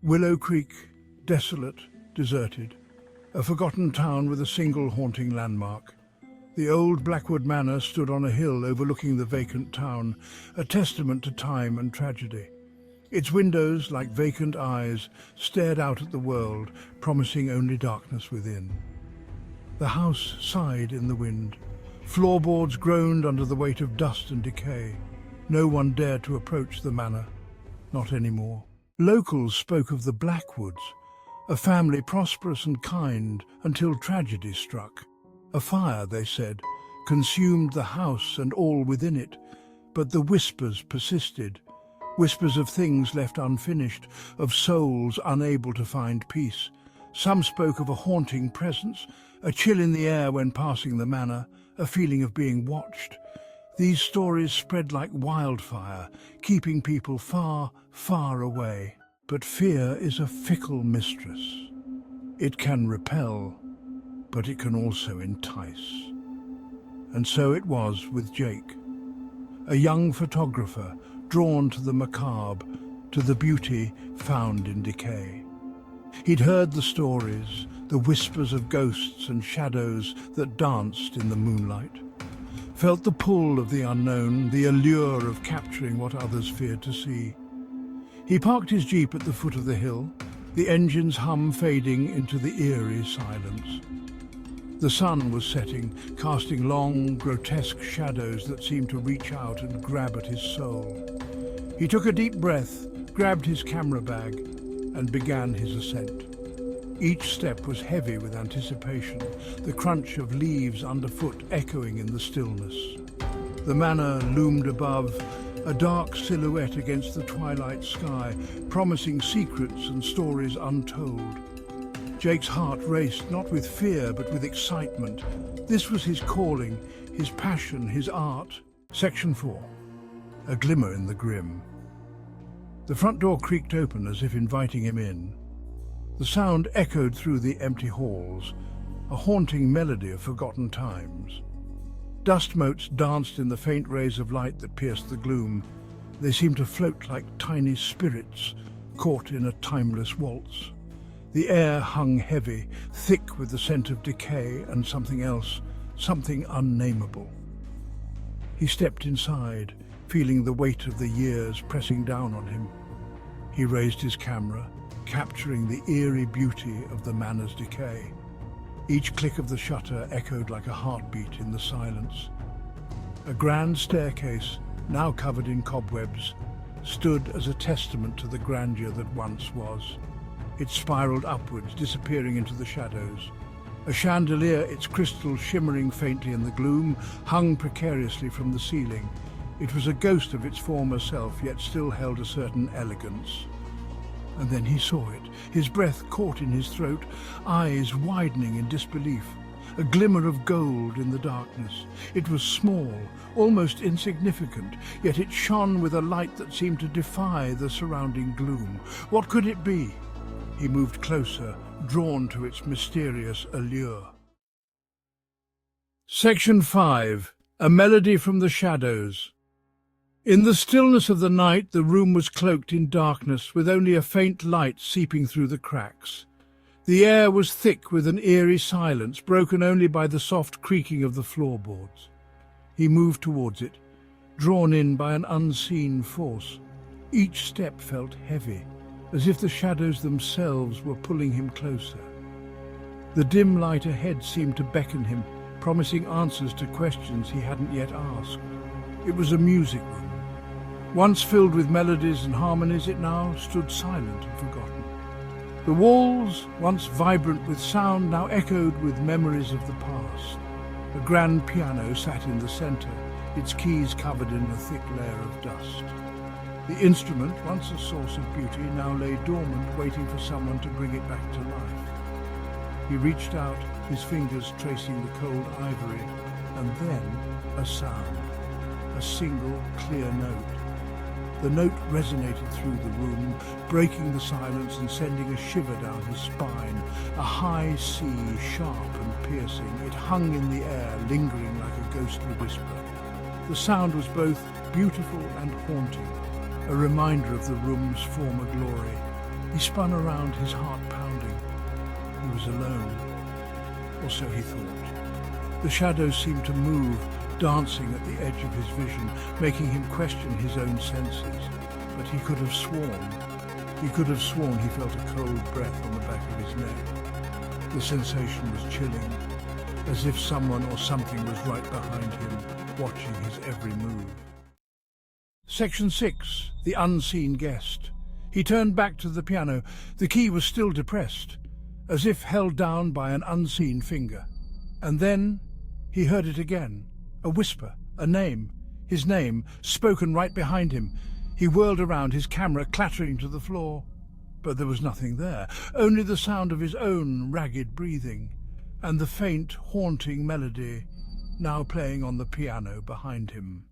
Willow Creek, desolate, deserted. A forgotten town with a single haunting landmark. The old Blackwood Manor stood on a hill overlooking the vacant town, a testament to time and tragedy. Its windows, like vacant eyes, stared out at the world, promising only darkness within. The house sighed in the wind. Floorboards groaned under the weight of dust and decay. No one dared to approach the manor. Not anymore. Locals spoke of the Blackwoods, a family prosperous and kind until tragedy struck. A fire, they said, consumed the house and all within it, but the whispers persisted. Whispers of things left unfinished, of souls unable to find peace. Some spoke of a haunting presence, a chill in the air when passing the manor, a feeling of being watched. These stories spread like wildfire, keeping people far, far away. But fear is a fickle mistress. It can repel, but it can also entice. And so it was with Jake, a young photographer drawn to the macabre, to the beauty found in decay. He'd heard the stories, the whispers of ghosts and shadows that danced in the moonlight, felt the pull of the unknown, the allure of capturing what others feared to see. He parked his jeep at the foot of the hill, the engine's hum fading into the eerie silence. The sun was setting, casting long, grotesque shadows that seemed to reach out and grab at his soul. He took a deep breath, grabbed his camera bag, and began his ascent. Each step was heavy with anticipation, the crunch of leaves underfoot echoing in the stillness. The manor loomed above, a dark silhouette against the twilight sky, promising secrets and stories untold. Jake's heart raced, not with fear, but with excitement. This was his calling, his passion, his art. Section 4. A glimmer in the grim. The front door creaked open as if inviting him in. The sound echoed through the empty halls, a haunting melody of forgotten times. Dust motes danced in the faint rays of light that pierced the gloom. They seemed to float like tiny spirits, caught in a timeless waltz. The air hung heavy, thick with the scent of decay and something else, something unnameable. He stepped inside, feeling the weight of the years pressing down on him. He raised his camera, capturing the eerie beauty of the manor's decay. Each click of the shutter echoed like a heartbeat in the silence. A grand staircase, now covered in cobwebs, stood as a testament to the grandeur that once was. It spiraled upwards, disappearing into the shadows. A chandelier, its crystal shimmering faintly in the gloom, hung precariously from the ceiling. It was a ghost of its former self, yet still held a certain elegance. And then he saw it, his breath caught in his throat, eyes widening in disbelief. A glimmer of gold in the darkness. It was small, almost insignificant, yet it shone with a light that seemed to defy the surrounding gloom. What could it be? He moved closer, drawn to its mysterious allure. Section 5. A melody from the shadows. In the stillness of the night, the room was cloaked in darkness, with only a faint light seeping through the cracks. The air was thick with an eerie silence, broken only by the soft creaking of the floorboards. He moved towards it, drawn in by an unseen force. Each step felt heavy, as if the shadows themselves were pulling him closer. The dim light ahead seemed to beckon him, promising answers to questions he hadn't yet asked. It was a music room. Once filled with melodies and harmonies, it now stood silent and forgotten. The walls, once vibrant with sound, now echoed with memories of the past. A grand piano sat in the center, its keys covered in a thick layer of dust. The instrument, once a source of beauty, now lay dormant, waiting for someone to bring it back to life. He reached out, his fingers tracing the cold ivory, and then a sound, a single, clear note. The note resonated through the room, breaking the silence and sending a shiver down his spine. A high C, sharp and piercing. It hung in the air, lingering like a ghostly whisper. The sound was both beautiful and haunting, a reminder of the room's former glory. He spun around, his heart pounding. He was alone, or so he thought. The shadows seemed to move, dancing at the edge of his vision, making him question his own senses. But he could have sworn he felt a cold breath on the back of his neck. The sensation was chilling, as if someone or something was right behind him, watching his every move. Section 6. The Unseen Guest. He turned back to the piano. The key was still depressed, as if held down by an unseen finger. And then he heard it again. A whisper, a name. His name, spoken right behind him. He whirled around, his camera clattering to the floor. But there was nothing there, only the sound of his own ragged breathing, and the faint, haunting melody now playing on the piano behind him.